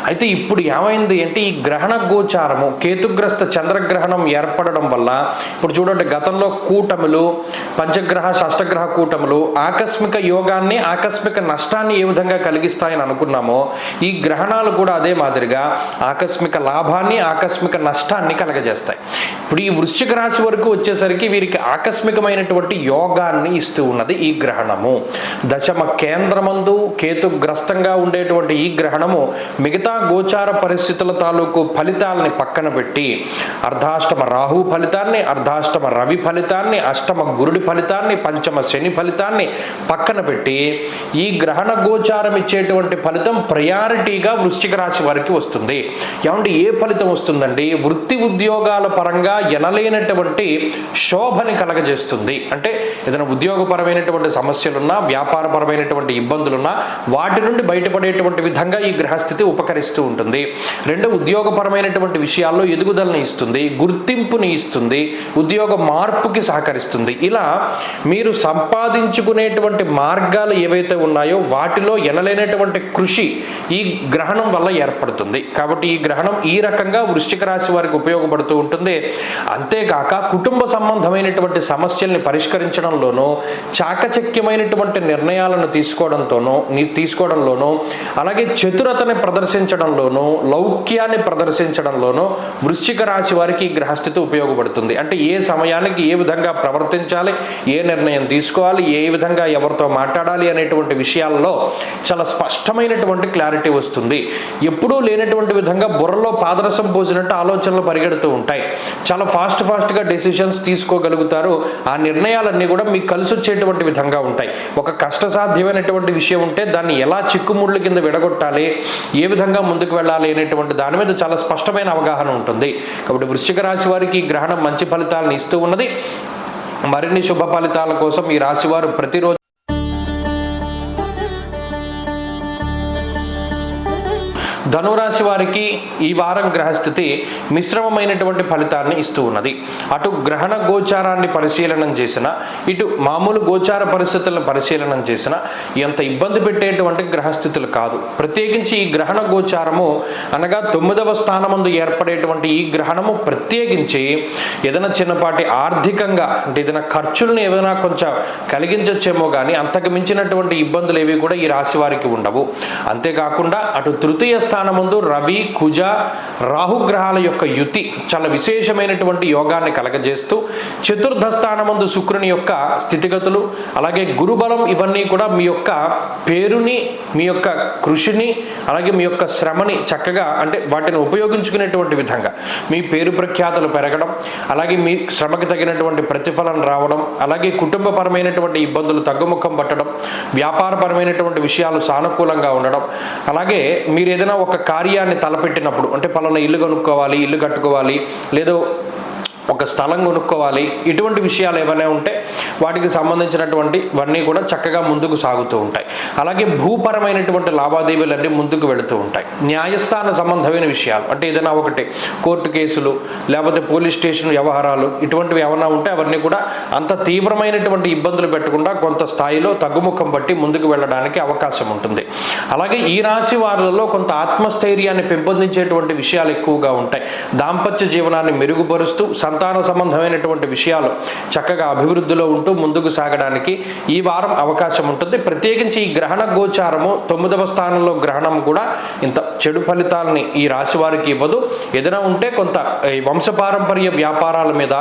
అయితే ఇప్పుడు ఏమైంది అంటే ఈ గ్రహణ గోచారము కేతుగ్రస్త చంద్రగ్రహణం ఏర్పడడం వల్ల ఇప్పుడు చూడండి, గతంలో కూటములు, పంచగ్రహ షష్టగ్రహ కూటములు ఆకస్మిక యోగాన్ని, ఆకస్మిక నష్టాన్ని ఏ విధంగా కలిగిస్తాయని అనుకున్నామో ఈ గ్రహణాలు కూడా అదే మాదిరిగా ఆకస్మిక లాభాన్ని, ఆకస్మిక నష్టాన్ని కలగజేస్తాయి. ఇప్పుడు ఈ వృశ్చిక రాశి వరకు వచ్చేసరికి వీరికి ఆకస్మికమైనటువంటి యోగాన్ని ఇస్తూ ఉన్నది ఈ గ్రహణము. దశమ కేంద్రమందు కేతుగ్రస్తంగా ఉండేటువంటి ఈ గ్రహణము మిగతా గోచార పరిస్థితుల తాలూకు ఫలితాలని పక్కన పెట్టి అర్ధాష్టమ రాహు ఫలితాన్ని, అర్ధాష్టమ రవి ఫలితాన్ని, అష్టమ గురుడి ఫలితాన్ని, పంచమ శని ఫలితాన్ని పక్కన పెట్టి ఈ గ్రహణ గోచారం ఇచ్చేటువంటి ఫలితం ప్రయారిటీగా వృశ్చిక రాశి వారికి వస్తుంది. ఏమంటే ఏ ఫలితం వస్తుందండి? వృత్తి ఉద్యోగాల పరంగా ఎనలేనటువంటి శోభని కలగజేస్తుంది. అంటే ఏదైనా ఉద్యోగపరమైనటువంటి సమస్యలున్నా, వ్యాపారపరమైనటువంటి ఇబ్బందులున్నా వాటి నుండి బయటపడేటువంటి విధంగా ఈ గ్రహస్థితి ఉపకరిస్తూ ఉంటుంది. రెండో, ఉద్యోగపరమైనటువంటి విషయాల్లో ఎదుగుదలని ఇస్తుంది, గుర్తింపుని ఇస్తుంది, ఉద్యోగ మార్పుకి సహకరిస్తుంది. ఇలా మీరు సంపాదించుకునేటువంటి మార్గాలు ఏవైతే ఉన్నాయో వాటిలో ఎనలేనటువంటి కృషి ఈ గ్రహణం వల్ల ఏర్పడుతుంది. కాబట్టి ఈ గ్రహణం ఈ రకంగా వృశ్చిక రాశి వారికి ఉపయోగపడుతూ ఉంటుంది. అంతేకాక కుటుంబ సంబంధమైనటువంటి సమస్యల్ని పరిష్కరించడంలోనూ, చాకచక్యమైనటువంటి నిర్ణయాలను తీసుకోవడంలోనూ, అలాగే చతురతని ప్రదర్శించడంలోనూ, లౌక్యాన్ని ప్రదర్శించడంలోనూ వృశ్చిక రాశి వారికి ఈ గ్రహస్థితి ఉపయోగపడుతుంది. అంటే ఏ సమయానికి ఏ విధంగా ప్రవర్తించాలి, ఏ నిర్ణయం తీసుకోవాలి, ఏ విధంగా ఎవరితో మాట్లాడాలి అనేటువంటి విషయాల్లో చాలా స్పష్టమైనటువంటి క్లారిటీ వస్తుంది. ఎప్పుడూ లేనటువంటి విధంగా బుర్రలో పాదరసం పోసినట్టు ఆలోచనలు పరిగెడుతూ ఉంటాయి. చాలా ఫాస్ట్గా డెసిషన్స్ తీసుకోగలుగుతారు. ఆ నిర్ణయాలన్నీ కూడా మీకు కలిసి వచ్చేటువంటి విధంగా ఉంటాయి. ఒక కష్టసాధ్యమైనటువంటి విషయం ఉంటే దాన్ని ఎలా చిక్కుముళ్ళ కింద విడగొట్టాలి, ఏ విధంగా ముందుకు వెళ్ళాలి అనేటువంటి దాని మీద చాలా స్పష్టమైన అవగాహన ఉంటుంది. కాబట్టి వృశ్చిక రాశి వారికి గ్రహణం మంచి ఫలితాలను ఇస్తూ ఉన్నది. మరిన్ని శుభ ఫలితాల కోసం ఈ రాశివారు ప్రతిరోజు ధనురాశి వారికి ఈ వారం గ్రహస్థితి మిశ్రమమైనటువంటి ఫలితాన్ని ఇస్తూ ఉన్నది. అటు గ్రహణ గోచారాన్ని పరిశీలనం చేసిన, ఇటు మామూలు గోచార పరిస్థితులను పరిశీలనం చేసిన ఎంత ఇబ్బంది పెట్టేటువంటి గ్రహస్థితులు కాదు. ప్రత్యేకించి ఈ గ్రహణ గోచారము అనగా 9వ స్థానమందు ఏర్పడేటువంటి ఈ గ్రహణము ప్రత్యేకించి ఏదైనా చిన్నపాటి ఆర్థికంగా అంటే ఏదైనా ఖర్చులను ఏదైనా కొంచెం కలిగించచ్చేమో కానీ అంతకు మించినటువంటి ఇబ్బందులు ఏవి కూడా ఈ రాశి వారికి ఉండవు. అంతేకాకుండా అటు తృతీయ స్థానముందు రవి, కుజ, రాహుగ్రహాల యొక్క యుతి చాలా విశేషమైనటువంటి యోగాన్ని కలగజేస్తూ, చతుర్థ స్థానముందు శుక్రుని యొక్క స్థితిగతులు, అలాగే గురుబలం ఇవన్నీ కూడా మీ యొక్క పేరుని, మీ యొక్క కృషిని, అలాగే మీ యొక్క శ్రమని చక్కగా అంటే వాటిని ఉపయోగించుకునేటువంటి విధంగా మీ పేరు ప్రఖ్యాతులు పెరగడం, అలాగే మీ శ్రమకి తగినటువంటి ప్రతిఫలం రావడం, అలాగే కుటుంబపరమైనటువంటి ఇబ్బందులు తగ్గుముఖం పట్టడం, వ్యాపారపరమైనటువంటి విషయాలు సానుకూలంగా ఉండడం, అలాగే మీరు ఏదైనా ఒక కార్యాన్ని తలపెట్టినప్పుడు అంటే పలానా ఇల్లు కొనుక్కోవాలి, ఇల్లు కట్టుకోవాలి, లేదో ఒక స్థలం కొనుక్కోవాలి, ఇటువంటి విషయాలు ఏమైనా ఉంటే వాటికి సంబంధించినటువంటివన్నీ కూడా చక్కగా ముందుకు సాగుతూ ఉంటాయి. అలాగే భూపరమైనటువంటి లావాదేవీలన్నీ ముందుకు వెళుతూ ఉంటాయి. న్యాయస్థాన సంబంధమైన విషయాలు అంటే ఏదైనా ఒకటి కోర్టు కేసులు లేకపోతే పోలీస్ స్టేషన్ వ్యవహారాలు ఇటువంటివి ఏమైనా ఉంటే అవన్నీ కూడా అంత తీవ్రమైనటువంటి ఇబ్బందులు పెట్టకుండా కొంత స్థాయిలో తగ్గుముఖం బట్టి ముందుకు వెళ్ళడానికి అవకాశం ఉంటుంది. అలాగే ఈ రాశి వారిలో కొంత ఆత్మస్థైర్యాన్ని పెంపొందించేటువంటి విషయాలు ఎక్కువగా ఉంటాయి. దాంపత్య జీవనాన్ని మెరుగుపరుస్తూ సంతాన సంబంధమైనటువంటి విషయాలు చక్కగా అభివృద్ధిలో ఉంటూ ముందుకు సాగడానికి ఈ వారం అవకాశం ఉంటుంది. ప్రత్యేకించి ఈ గ్రహణ గోచారము 9వ స్థానంలో గ్రహణం కూడా ఇంత చెడు ఫలితాలని ఈ రాశి వారికి ఇవ్వదు. ఏదైనా ఉంటే కొంత వంశపారంపర్య వ్యాపారాల మీద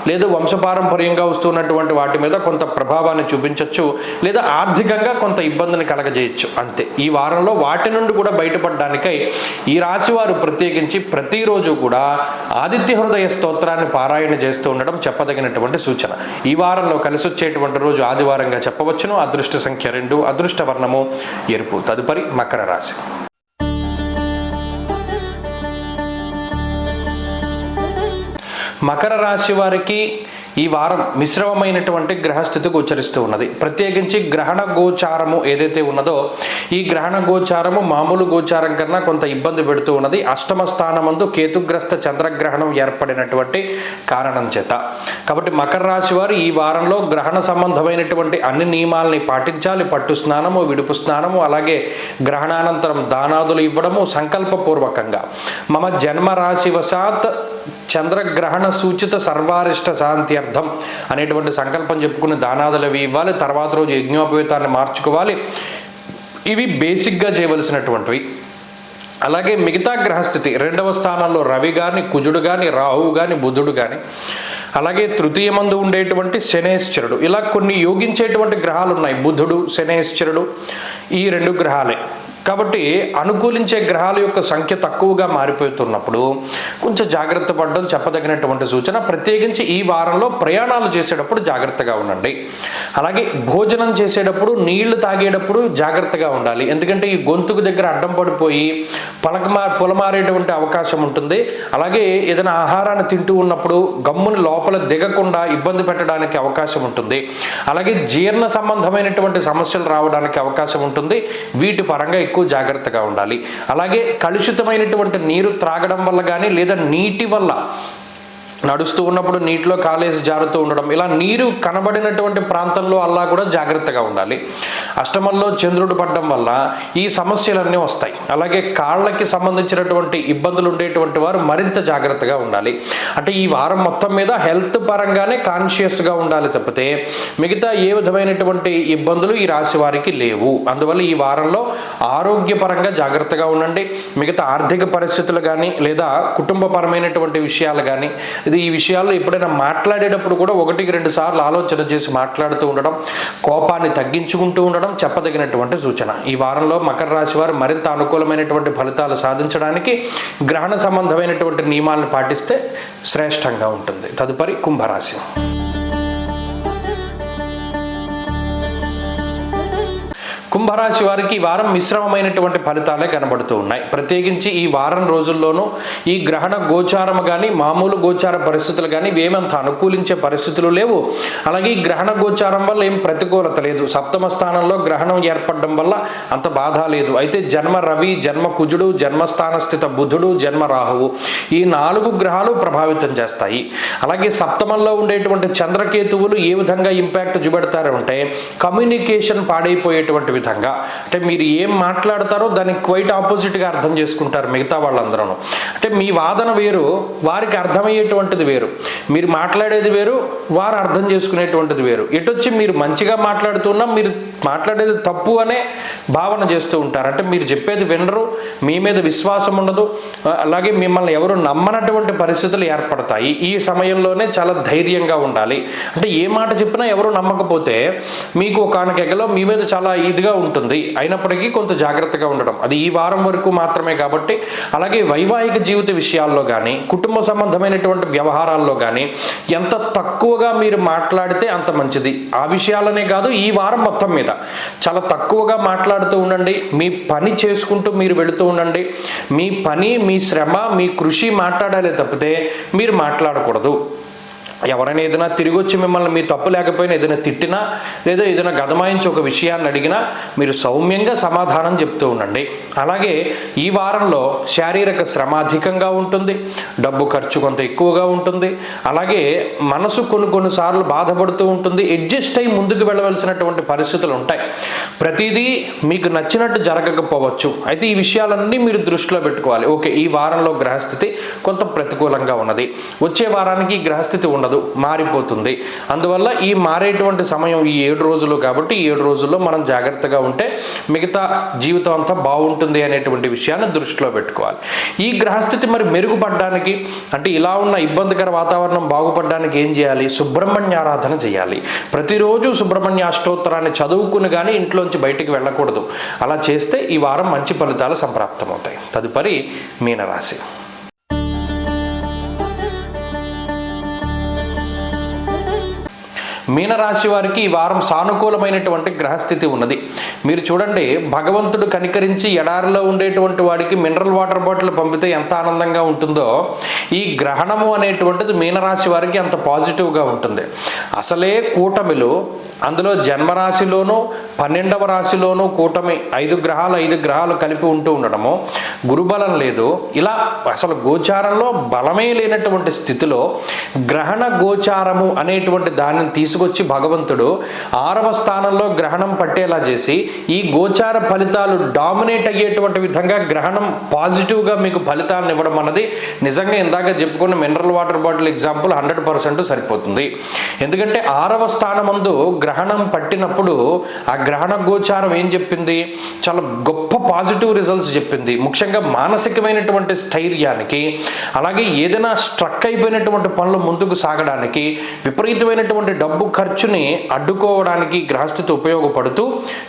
లేదా వంశపారంపర్యంగా వస్తున్నటువంటి వాటి మీద కొంత ప్రభావాన్ని చూపించవచ్చు, లేదా ఆర్థికంగా కొంత ఇబ్బందిని కలగజేయచ్చు అంతే. ఈ వారంలో వాటి నుండి కూడా బయటపడడానికై ఈ రాశి వారు ప్రత్యేకించి ప్రతిరోజు కూడా ఆదిత్య హృదయ స్తోత్రాన్ని పారాయణ చేస్తూ ఉండడం చెప్పదగినటువంటి సూచన. ఈ వారంలో కలిసి వచ్చేటువంటి రోజు ఆదివారంగా చెప్పవచ్చును. అదృష్ట సంఖ్య 2, అదృష్ట వర్ణము ఎరుపు. తదుపరి మకర రాశి. మకర రాశి వారికి ఈ వారం మిశ్రమమైనటువంటి గ్రహస్థితి గోచరిస్తూ ఉన్నది. ప్రత్యేకించి గ్రహణ గోచారము ఏదైతే ఉన్నదో ఈ గ్రహణ గోచారము మామూలు గోచారం కన్నా కొంత ఇబ్బంది పెడుతూ ఉన్నది. అష్టమ స్థానమందు కేతుగ్రస్త చంద్రగ్రహణం ఏర్పడినటువంటి కారణం చేత. కాబట్టి మకర రాశి వారు ఈ వారంలో గ్రహణ సంబంధమైనటువంటి అన్ని నియమాలని పాటించాలి. పట్టు స్నానము, విడుపు స్నానము, అలాగే గ్రహణానంతరం దానాదులు ఇవ్వడము సంకల్పపూర్వకంగా. మమ జన్మ రాశివశాత్ చంద్రగ్రహణ సూచిత సర్వారిష్ట శాంత్యర్థం అనేటువంటి సంకల్పం చెప్పుకుని దానాదులు అవి ఇవ్వాలి. తర్వాత రోజు యజ్ఞోపవేతాన్ని మార్చుకోవాలి. ఇవి బేసిక్గా చేయవలసినటువంటివి. అలాగే మిగతా గ్రహస్థితి 2వ స్థానంలో రవి కానీ, కుజుడు కానీ, రాహువు కానీ, బుధుడు కానీ, అలాగే తృతీయమందు ఉండేటువంటి శనేశ్వరుడు, ఇలా కొన్ని యోగించేటువంటి గ్రహాలు ఉన్నాయి. బుధుడు, శనేశ్వరుడు ఈ 2 గ్రహాలే. కాబట్టి అనుకూలించే గ్రహాల యొక్క సంఖ్య తక్కువగా మారిపోతున్నప్పుడు కొంచెం జాగ్రత్త పడడం చెప్పదగినటువంటి సూచన. ప్రత్యేకించి ఈ వారంలో ప్రయాణాలు చేసేటప్పుడు జాగ్రత్తగా ఉండండి. అలాగే భోజనం చేసేటప్పుడు, నీళ్లు తాగేటప్పుడు జాగ్రత్తగా ఉండాలి. ఎందుకంటే ఈ గొంతుకు దగ్గర అడ్డం పడిపోయి పొలమారేటువంటి అవకాశం ఉంటుంది. అలాగే ఏదైనా ఆహారాన్ని తింటూ ఉన్నప్పుడు గమ్ముని లోపల దిగకుండా ఇబ్బంది పెట్టడానికి అవకాశం ఉంటుంది. అలాగే జీర్ణ సంబంధమైనటువంటి సమస్యలు రావడానికి అవకాశం ఉంటుంది. వీటి పరంగా ఎక్కువ జాగ్రత్తగా ఉండాలి. అలాగే కలుషితమైనటువంటి నీరు త్రాగడం వల్ల కానీ లేదా నీటి వల్ల నడుస్తూ ఉన్నప్పుడు నీటిలో కాలేసి జారుతూ ఉండడం, ఇలా నీరు కనబడినటువంటి ప్రాంతంలో అలా కూడా జాగ్రత్తగా ఉండాలి. అష్టమంలో చంద్రుడు పడడం వల్ల ఈ సమస్యలన్నీ వస్తాయి. అలాగే కాళ్ళకి సంబంధించినటువంటి ఇబ్బందులు ఉండేటువంటి వారు మరింత జాగ్రత్తగా ఉండాలి. అంటే ఈ వారం మొత్తం మీద హెల్త్ పరంగానే కాన్షియస్గా ఉండాలి తప్పితే మిగతా ఏ విధమైనటువంటి ఇబ్బందులు ఈ రాశి వారికి లేవు. అందువల్ల ఈ వారంలో ఆరోగ్యపరంగా జాగ్రత్తగా ఉండండి. మిగతా ఆర్థిక పరిస్థితులు కానీ లేదా కుటుంబపరమైనటువంటి విషయాలు కానీ ఈ విషయాల్లో ఎప్పుడైనా మాట్లాడేటప్పుడు కూడా 1-2 సార్లు ఆలోచన చేసి మాట్లాడుతూ ఉండడం, కోపాన్ని తగ్గించుకుంటూ ఉండడం చెప్పదగినటువంటి సూచన. ఈ వారంలో మకర రాశి వారు మరింత అనుకూలమైనటువంటి ఫలితాలు సాధించడానికి గ్రహణ సంబంధమైనటువంటి నియమాలను పాటిస్తే శ్రేష్టంగా ఉంటుంది. తదుపరి కుంభరాశి. కుంభరాశి వారికి ఈ వారం మిశ్రమమైనటువంటి ఫలితాలే కనబడుతూ ఉన్నాయి. ప్రత్యేకించి ఈ వారం రోజుల్లోనూ ఈ గ్రహణ గోచారం కానీ మామూలు గోచార పరిస్థితులు కానీ ఏమంత అనుకూలించే పరిస్థితులు లేవు. అలాగే ఈ గ్రహణ గోచారం వల్ల ఏం ప్రతికూలత లేదు. 7వ స్థానంలో గ్రహణం ఏర్పడడం వల్ల అంత బాధ లేదు. అయితే జన్మ రవి, జన్మ కుజుడు, జన్మస్థాన స్థిత బుధుడు, జన్మ రాహువు ఈ 4 గ్రహాలు ప్రభావితం చేస్తాయి. అలాగే 7మంలో ఉండేటువంటి చంద్రకేతువులు ఏ విధంగా ఇంపాక్ట్ చూపెడతారు అంటే కమ్యూనికేషన్ పాడైపోయేటువంటి విధంగా. అంటే మీరు ఏం మాట్లాడతారో దానికి క్వైట్ ఆపోజిట్గా అర్థం చేసుకుంటారు మిగతా వాళ్ళందరూ. అంటే మీ వాదన వేరు, వారికి అర్థమయ్యేటువంటిది వేరు. మీరు మాట్లాడేది వేరు, వారు అర్థం చేసుకునేటువంటిది వేరు. ఎటొచ్చి మీరు మంచిగా మాట్లాడుతున్నా మీరు మాట్లాడేది తప్పు అనే భావన చేస్తూ ఉంటారు. అంటే మీరు చెప్పేది వినరు, మీ మీద విశ్వాసం ఉండదు. అలాగే మిమ్మల్ని ఎవరు నమ్మనటువంటి పరిస్థితులు ఏర్పడతాయి. ఈ సమయంలోనే చాలా ధైర్యంగా ఉండాలి. అంటే ఏ మాట చెప్పినా ఎవరు నమ్మకపోతే మీకు ఒకానొకలో మీ మీద చాలా ఇదిగా ఉంటుంది. అయినప్పటికీ కొంత జాగ్రత్తగా ఉండడం అది ఈ వారం వరకు మాత్రమే. కాబట్టి అలాగే వైవాహిక జీవిత విషయాల్లో కానీ కుటుంబ సంబంధమైనటువంటి వ్యవహారాల్లో కానీ ఎంత తక్కువగా మీరు మాట్లాడితే అంత మంచిది. ఆ విషయాలనే కాదు, ఈ వారం మొత్తం మీద చాలా తక్కువగా మాట్లాడుతూ ఉండండి. మీ పని చేసుకుంటూ మీరు వెళుతూ ఉండండి. మీ పని, మీ శ్రమ, మీ కృషి మాట్లాడాలి తప్పితే మీరు మాట్లాడకూడదు. ఎవరైనా ఏదైనా తిరిగి వచ్చి మిమ్మల్ని మీ తప్పు లేకపోయినా ఏదైనా తిట్టినా లేదా ఏదైనా గదమాయించి ఒక విషయాన్ని అడిగినా మీరు సౌమ్యంగా సమాధానం చెప్తూ ఉండండి. అలాగే ఈ వారంలో శారీరక శ్రమ అధికంగా ఉంటుంది, డబ్బు ఖర్చు కొంత ఎక్కువగా ఉంటుంది, అలాగే మనసు కొన్నిసార్లు బాధపడుతూ ఉంటుంది, అడ్జస్ట్ అయి ముందుకు వెళ్ళవలసినటువంటి పరిస్థితులు ఉంటాయి. ప్రతిదీ మీకు నచ్చినట్టు జరగకపోవచ్చు. అయితే ఈ విషయాలన్నీ మీరు దృష్టిలో పెట్టుకోవాలి. ఓకే, ఈ వారంలో గ్రహస్థితి కొంత ప్రతికూలంగా ఉన్నది, వచ్చే వారానికి గ్రహస్థితి ఉండదు, మారిపోతుంది. అందువల్ల ఈ మారేటువంటి సమయం ఈ 7 రోజులు కాబట్టి ఈ 7 రోజుల్లో మనం జాగ్రత్తగా ఉంటే మిగతా జీవితం అంతా బాగుంటుంది అనేటువంటి విషయాన్ని దృష్టిలో పెట్టుకోవాలి. ఈ గ్రహస్థితి మరి మెరుగుపడడానికి, అంటే ఇలా ఉన్న ఇబ్బందికర వాతావరణం బాగుపడడానికి ఏం చేయాలి? సుబ్రహ్మణ్య ఆరాధన చేయాలి. ప్రతిరోజు సుబ్రహ్మణ్య అష్టోత్తరాన్ని చదువుకుని కానీ ఇంట్లోంచి బయటికి వెళ్ళకూడదు. అలా చేస్తే ఈ వారం మంచి ఫలితాలు సంప్రాప్తమవుతాయి. తదుపరి మీనరాశి. మీనరాశి వారికి ఈ వారం సానుకూలమైనటువంటి గ్రహస్థితి ఉన్నది. మీరు చూడండి, భగవంతుడు కనికరించి ఎడారిలో ఉండేటువంటి వాడికి మినరల్ వాటర్ బాటిల్ పంపితే ఎంత ఆనందంగా ఉంటుందో, ఈ గ్రహణము అనేటువంటిది మీనరాశి వారికి అంత పాజిటివ్గా ఉంటుంది. అసలే కూటమిలు, అందులో జన్మరాశిలోనూ 12వ రాశిలోనూ కూటమి 5 గ్రహాలు కలిపి ఉంటూ ఉండడము, గురుబలం లేదు, ఇలా అసలు గోచారంలో బలమే లేనటువంటి స్థితిలో గ్రహణ గోచారము అనేటువంటి దానిని తీసుకొచ్చి భగవంతుడు 6వ స్థానంలో గ్రహణం పట్టేలా చేసి ఈ గోచార ఫలితాలు డామినేట్ అయ్యేటువంటి విధంగా గ్రహణం పాజిటివ్గా మీకు ఫలితాలను ఇవ్వడం అన్నది నిజంగా ఇందాక చెప్పుకున్న మినరల్ వాటర్ బాటిల్ ఎగ్జాంపుల్ 100% సరిపోతుంది. ఎందుకంటే 6వ స్థానమందు గ్రహణం పట్టినప్పుడు ఆ గ్రహణ గోచారం ఏం చెప్పింది? చాలా గొప్ప పాజిటివ్ రిజల్ట్స్ చెప్పింది. ముఖ్యంగా మానసికమైనటువంటి స్థైర్యానికి, అలాగే ఏదైనా స్ట్రక్ అయిపోయినటువంటి పనులు ముందుకు సాగడానికి, విపరీతమైనటువంటి డబ్బు ఖర్చుని అడ్డుకోవడానికి గ్రహస్థితి ఉపయోగపడుతూ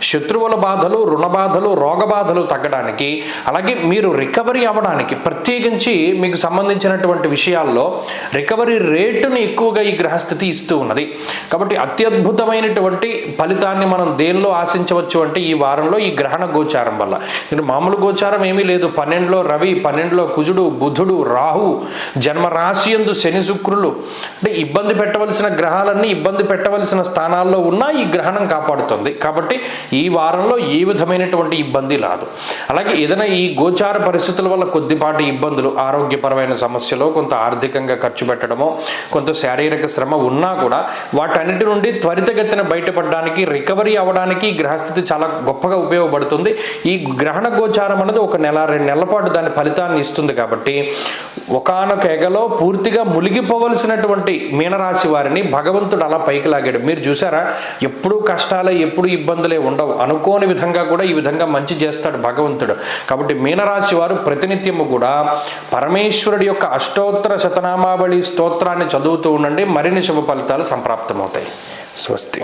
శత్రువుల బాధలు, రుణ బాధలు, రోగ బాధలు తగ్గడానికి, అలాగే మీరు రికవరీ అవ్వడానికి, ప్రత్యేకించి మీకు సంబంధించినటువంటి విషయాల్లో రికవరీ రేటుని ఎక్కువగా ఈ గ్రహస్థితి ఇస్తూ ఉన్నది. కాబట్టి అత్యద్భుతమైనటువంటి ఫలితాన్ని మనం దేనిలో ఆశించవచ్చు అంటే ఈ వారంలో ఈ గ్రహణ గోచారం వల్ల. మామూలు గోచారం ఏమీ లేదు. 12లో రవి, 12లో కుజుడు, బుధుడు, రాహు, జన్మరాశి యందు శని, శుక్రులు, అంటే ఇబ్బంది పెట్టవలసిన గ్రహాలన్నీ ఇబ్బంది పెట్టవలసిన స్థానాల్లో ఉన్నా ఈ గ్రహణం కాపాడుతుంది. కాబట్టి ఈ వారంలో ఏ విధమైనటువంటి ఇబ్బంది రాదు. అలాగే ఏదైనా ఈ గోచార పరిస్థితుల వల్ల కొద్దిపాటి ఇబ్బందులు, ఆరోగ్యపరమైన సమస్యలో కొంత ఆర్థికంగా ఖర్చు పెట్టడమో, కొంత శారీరక శ్రమ ఉన్నా కూడా వాటన్నిటి నుండి త్వరితగతిన బయటపడడానికి, రికవరీ అవ్వడానికి గ్రహస్థితి చాలా గొప్పగా ఉపయోగపడుతుంది. ఈ గ్రహణ గోచారం అనేది 1 నెల 2 నెలల పాటు దాని ఫలితాన్ని ఇస్తుంది. కాబట్టి ఒకానొక ఎగలో పూర్తిగా మునిగిపోవలసినటువంటి మీనరాశి వారిని భగవంతుడు అలా పైకి లాగాడు. మీరు చూసారా, ఎప్పుడూ కష్టాలే, ఎప్పుడు ఇబ్బందులే ఉండవు. అనుకోని విధంగా కూడా ఈ విధంగా మంచి చేస్తాడు భగవంతుడు. కాబట్టి మీనరాశి వారు ప్రతినిత్యము కూడా పరమేశ్వరుడి యొక్క అష్టోత్తర శతనామావళి స్తోత్రాన్ని చదువుతూ ఉండండి. మరిన్ని శుభ ఫలితాలు సంప్రాప్తమవుతాయి. స్వస్తి.